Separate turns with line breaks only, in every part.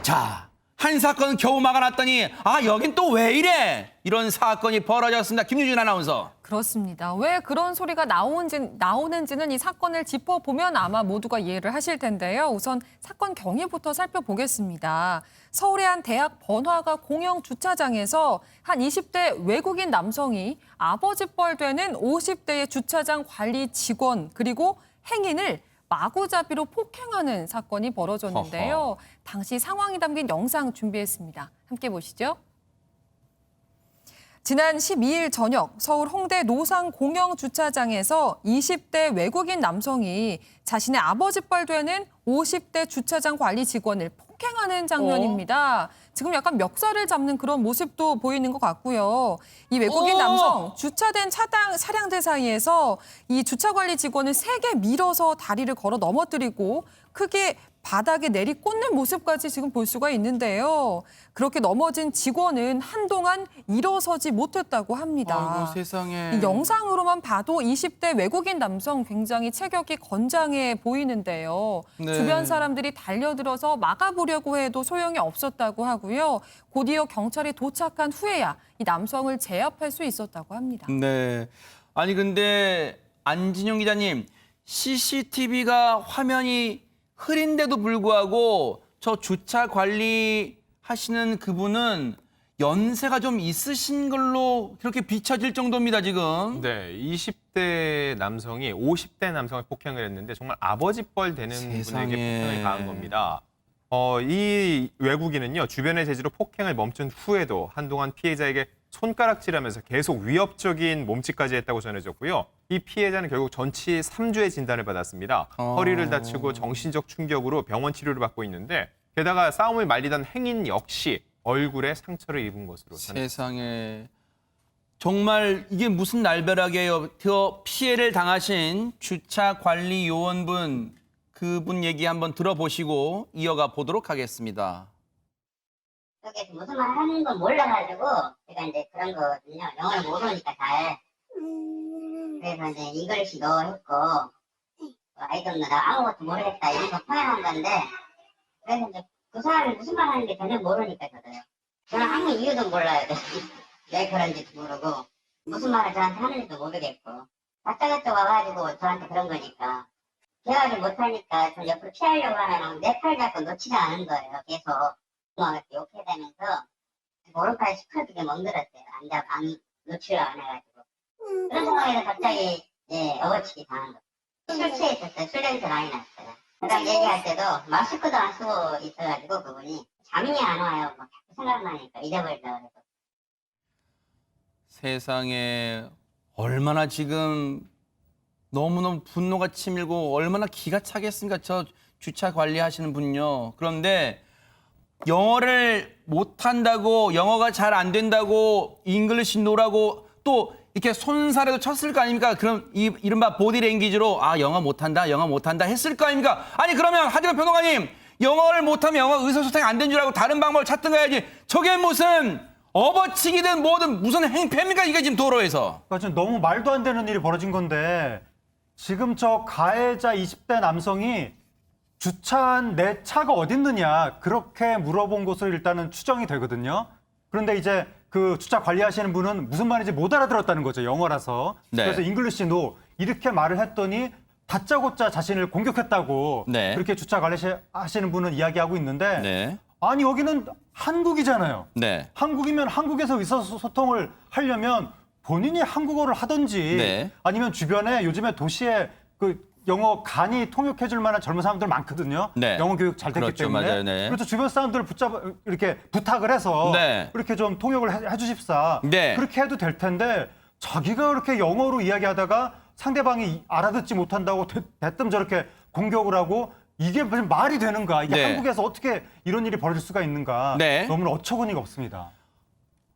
자, 한 사건은 겨우 막아놨더니 여긴 또 왜 이래? 이런 사건이 벌어졌습니다. 김유진 아나운서.
그렇습니다. 왜 그런 소리가 나오는지는 이 사건을 짚어보면 아마 모두가 이해를 하실 텐데요. 우선 사건 경위부터 살펴보겠습니다. 서울의 한 대학 번화가 공영 주차장에서 한 20대 외국인 남성이 아버지 뻘 되는 50대의 주차장 관리 직원 그리고 행인을 마구잡이로 폭행하는 사건이 벌어졌는데요.
허허.
당시 상황이 담긴 영상 준비했습니다. 함께 보시죠. 지난 12일 저녁 서울 홍대 노상 공영 주차장에서 20대 외국인 남성이 자신의 아버지 뻘 되는 50대 주차장 관리 직원을 폭행하는 장면입니다. 지금 약간 멱살을 잡는 그런 모습도 보이는 것 같고요. 이 외국인 남성 주차된 차량들 사이에서 이 주차 관리 직원을 세게 밀어서 다리를 걸어 넘어뜨리고 크게 바닥에 내리꽂는 모습까지 지금 볼 수가 있는데요. 그렇게 넘어진 직원은 한동안 일어서지 못했다고 합니다.
아이고, 세상에.
이 영상으로만 봐도 20대 외국인 남성 굉장히 체격이 건장해 보이는데요.
네.
주변 사람들이 달려들어서 막아보려고 해도 소용이 없었다고 하고요. 곧이어 경찰이 도착한 후에야 이 남성을 제압할 수 있었다고 합니다.
네. 아니 근데 안진용 기자님, CCTV가 화면이 흐린데도 불구하고 저 주차 관리하시는 그분은 연세가 좀 있으신 걸로 그렇게 비춰질 정도입니다, 지금.
네, 20대 남성이 50대 남성을 폭행을 했는데 정말 아버지 뻘 되는
세상에.
분에게 폭행을 가한 겁니다. 이 외국인은요, 주변의 제지로 폭행을 멈춘 후에도 한동안 피해자에게 손가락질하면서 계속 위협적인 몸짓까지 했다고 전해졌고요. 이 피해자는 결국 전치 3주의 진단을 받았습니다. 허리를 다치고 정신적 충격으로 병원 치료를 받고 있는데 게다가 싸움을 말리던 행인 역시 얼굴에 상처를 입은 것으로 전해졌습니다.
세상에. 정말 이게 무슨 날벼락이에요. 그 피해를 당하신 주차 관리 요원분, 그분 얘기 한번 들어보시고 이어가 보도록 하겠습니다.
그게 무슨 말 하는 건 몰라가지고 제가 이제 그런 거거든요. 영어를 모르니까 잘. 그래서 이제 잉글리시도 했고 아이도 나 아무것도 모르겠다 이런 거 표현한 건데 그래서 이제 그 사람이 무슨 말 하는지 전혀 모르니까 저도요. 저는 아무 이유도 몰라요. 왜 그런지도 모르고 무슨 말을 저한테 하는지도 모르겠고 다짜고짜 와가지고 저한테 그런 거니까 대화를 못하니까 저 옆으로 피하려고 하면 내 팔 잡고 놓지도 않은 거예요. 계속 막 이렇게 욕해대면서 오른팔 시커멓게 멍들었어요. 안 놓치려 안 해가지고 그런 상황에서 갑자기 어거치기 당한 거. 술 취해 있었어요. 술 냄새 많이 났어요. 그다음 얘기할 때도 마스크도 안 쓰고 있어가지고 그분이 잠이 안 와요. 막 자꾸 생각나니까 잊어버리다 그래서.
세상에 얼마나 지금 너무너무 분노가 치밀고 얼마나 기가 차겠습니까? 저 주차 관리하시는 분요. 그런데 영어를 못한다고 영어가 잘 안 된다고 잉글리시 노라고 또 이렇게 손사래도 쳤을 거 아닙니까? 그럼 이른바 보디랭귀지로 영어 못한다 했을 거 아닙니까? 아니 그러면 하지만 변호사님 영어를 못하면 영어 의사소통이 안 된 줄 알고 다른 방법을 찾든가 해야지. 저게 무슨 업어치기든 뭐든 무슨 행패입니까? 이게 지금 도로에서.
그러니까 지금 너무 말도 안 되는 일이 벌어진 건데 지금 저 가해자 20대 남성이 주차한 내 차가 어딨느냐 그렇게 물어본 것으로 일단은 추정이 되거든요. 그런데 이제 그 주차 관리하시는 분은 무슨 말인지 못 알아들었다는 거죠. 영어라서.
네.
그래서 잉글리시 노 이렇게 말을 했더니 다짜고짜 자신을 공격했다고
네.
그렇게 주차 관리하시는 분은 이야기하고 있는데
네.
아니 여기는 한국이잖아요.
네.
한국이면 한국에서 의사소통을 하려면 본인이 한국어를 하든지
네.
아니면 주변에 요즘에 도시에 그 영어 간이 통역해줄 만한 젊은 사람들 많거든요.
네.
영어 교육 잘 됐기
그렇죠.
때문에.
맞아요. 네.
그래서 주변 사람들을 이렇게 부탁을 해서
네.
이렇게 좀 통역을 해주십사.
네.
그렇게 해도 될 텐데 자기가 그렇게 영어로 이야기하다가 상대방이 알아듣지 못한다고 대뜸 저렇게 공격을 하고 이게 무슨 말이 되는가? 이게
네.
한국에서 어떻게 이런 일이 벌어질 수가 있는가?
네.
너무 어처구니가 없습니다.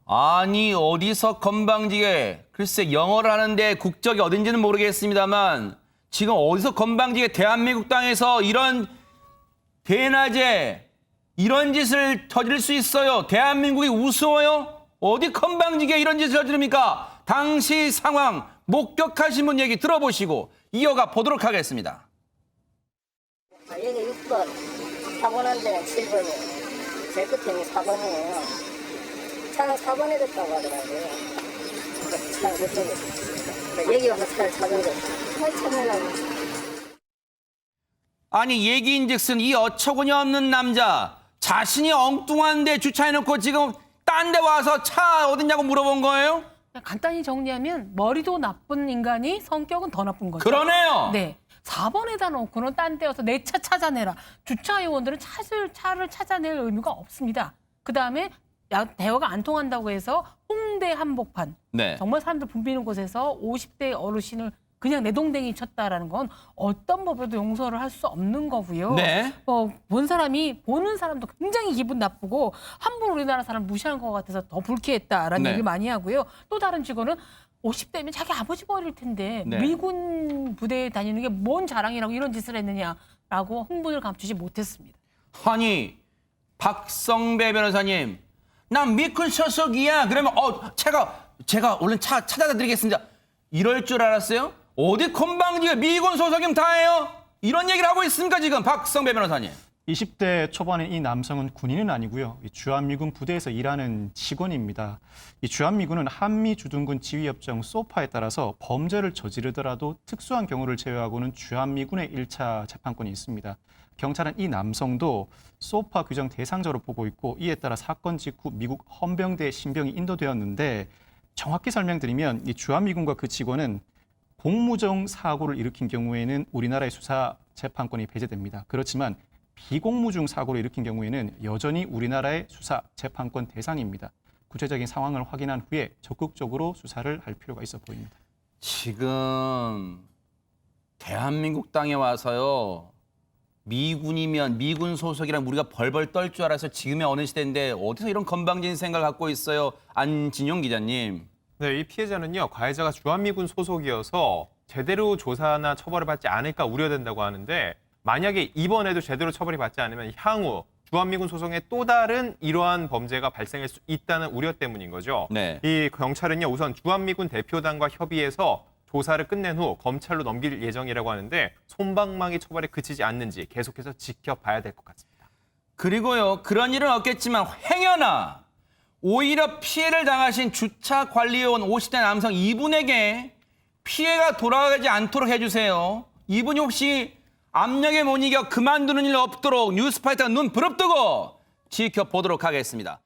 아니 어디서 건방지게 글쎄 영어를 하는데 국적이 어딘지는 모르겠습니다만 지금 어디서 건방지게 대한민국 땅에서 이런 대낮에 이런 짓을 저지를 수 있어요? 대한민국이 우스워요? 어디 건방지게 이런 짓을 저지릅니까? 당시 상황 목격하신 분 얘기 들어보시고 이어가 보도록 하겠습니다.
여기 6번, 4번 한 대는 7번이요.
제일 끝에 4번이에요. 차는 4번에 됐다고 하더라고요. 차를 못 찾겠어요. 여기 와서 차를 찾은 거예요. 잘 찾으려고.
아니 얘기인즉슨 이 어처구니 없는 남자 자신이 엉뚱한 데 주차해놓고 지금 딴 데 와서 차 어딨냐고 물어본 거예요?
간단히 정리하면 머리도 나쁜 인간이 성격은 더 나쁜 거죠.
그러네요.
네. 4번에다 놓고는 딴 데여서 내 차 찾아내라. 주차 요원들은 차를 찾아낼 의무가 없습니다. 그다음에 대화가 안 통한다고 해서 홍대 한복판.
네.
정말 사람들 붐비는 곳에서 50대 어르신을 그냥 내동댕이 쳤다라는 건 어떤 법에도 용서를 할 수 없는 거고요.
네.
보는 사람도 굉장히 기분 나쁘고 함부로 우리나라 사람 무시하는 것 같아서 더 불쾌했다라는
네.
얘기를 많이 하고요. 또 다른 직원은 50대면 자기 아버지 버릴 텐데
네.
미군 부대에 다니는 게 뭔 자랑이라고 이런 짓을 했느냐라고 흥분을 감추지 못했습니다.
아니 박성배 변호사님 난 미군 소속이야. 그러면 제가 얼른 차 찾아다 드리겠습니다. 이럴 줄 알았어요? 어디 건방지게 미군 소속이면 다해요? 이런 얘기를 하고 있습니까 지금 박성배 변호사님?
20대 초반의 이 남성은 군인은 아니고요. 이 주한미군 부대에서 일하는 직원입니다. 이 주한미군은 한미주둔군 지휘협정 소파에 따라서 범죄를 저지르더라도 특수한 경우를 제외하고는 주한미군의 1차 재판권이 있습니다. 경찰은 이 남성도 소파 규정 대상자로 보고 있고 이에 따라 사건 직후 미국 헌병대에 신병이 인도되었는데 정확히 설명드리면 이 주한미군과 그 직원은 공무정 사고를 일으킨 경우에는 우리나라의 수사 재판권이 배제됩니다. 그렇지만 비공무중 사고를 일으킨 경우에는 여전히 우리나라의 수사 재판권 대상입니다. 구체적인 상황을 확인한 후에 적극적으로 수사를 할 필요가 있어 보입니다.
지금 대한민국 땅에 와서요. 미군이면 미군 소속이랑 우리가 벌벌 떨 줄 알아서 지금의 어느 시대인데 어디서 이런 건방진 생각을 갖고 있어요. 안진용 기자님.
네, 이 피해자는요, 가해자가 주한미군 소속이어서 제대로 조사나 처벌을 받지 않을까 우려된다고 하는데 만약에 이번에도 제대로 처벌이 받지 않으면 향후 주한미군 소속의 또 다른 이러한 범죄가 발생할 수 있다는 우려 때문인 거죠.
네.
이 경찰은요, 우선 주한미군 대표단과 협의해서 조사를 끝낸 후 검찰로 넘길 예정이라고 하는데 솜방망이 처벌에 그치지 않는지 계속해서 지켜봐야 될 것 같습니다.
그리고요. 그런 일은 없겠지만 행여나 오히려 피해를 당하신 주차관리요원 50대 남성 이분에게 피해가 돌아가지 않도록 해주세요. 이분이 혹시 압력에 못 이겨 그만두는 일 없도록 뉴스파이터가 눈 부릅뜨고 지켜보도록 하겠습니다.